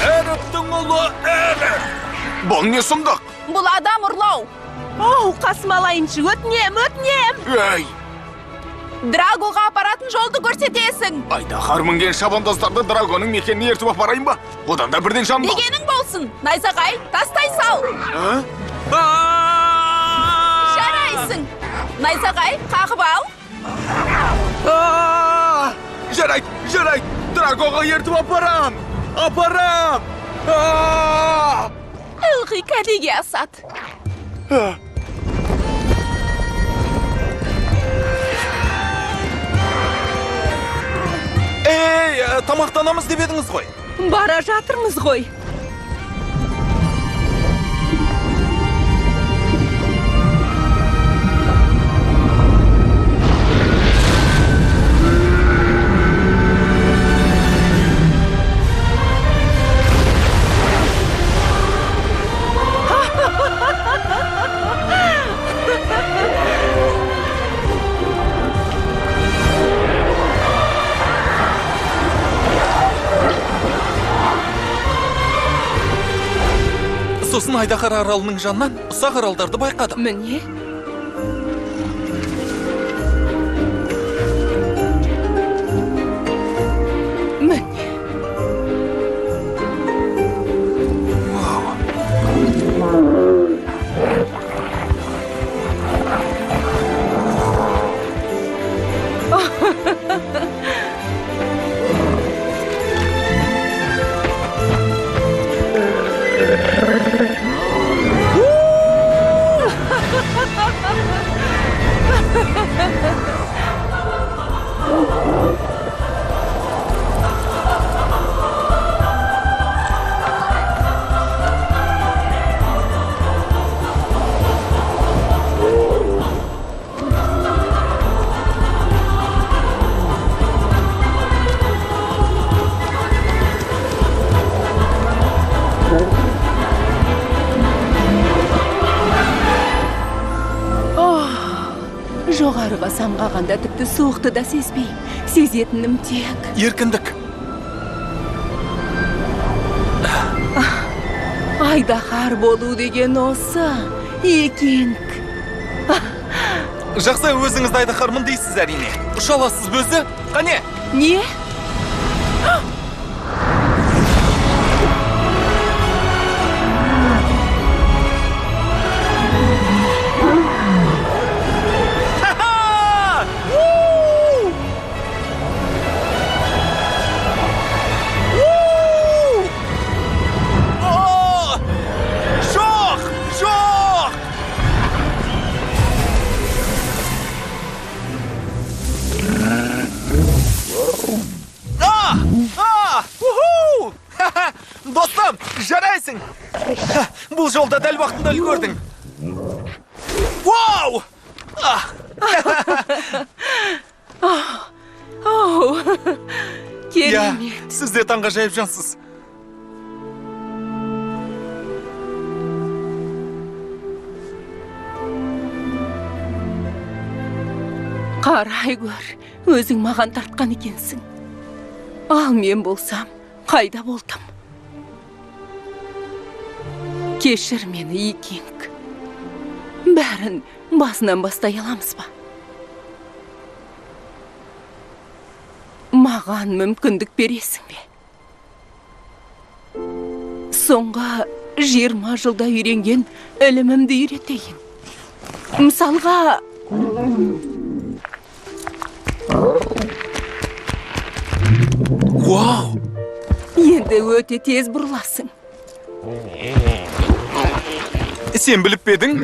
Әріптің ұлы әрі. Бұл не сұмдық? Бұл адам ұрлау. Оу, қасмалайыншы, өтінем. Әй, Драгоға апаратын жолды көрсетесің. Айдаһар мінген шабандоздарды Драгоның мекеніне ертіп апарайын ба? Одан да бірден жамбыл. Дегенің болсын. Найзағай, тастай сал. Жарайсың. Найзағай, қағып ал. Жарайды. Драгоға ертіп апарам. Ылғи кәдеге асат. Тамақтанамыз деп едіңіз ғой. Бара жатырмыз ғой. Сосын Айдаһар аралының жанынан ұсақ аралдарды байқадым. Міне. Жоғарыға самғағанда тіпті суықты да сезбеймін. Сезетінім тек. Еркіндік. Айдаһар болу деген осы. Екенк. Жақсы, өзіңізді Айдаһармын дейсіз әрине. Ұша аласыз ба өзі? Қане? Не? Достым, жарайсың! Бұл жолда дәл вақтында үлгердің. Вау! Керемет. Сіз де таңғажайып жансыз. Қарай көр, өзің маған тартқан екенсің. Ал мен болсам, қайда болдым? Кешір мені, Икинг. Бәрін басынан бастай аламыз ба? Маған мүмкіндік бересің бе? Соңға 20 жылда үйренген ілімімді үйретейін. Мысалға... Вау! Енді өте тез бұрыласың. Сен біліп бедің?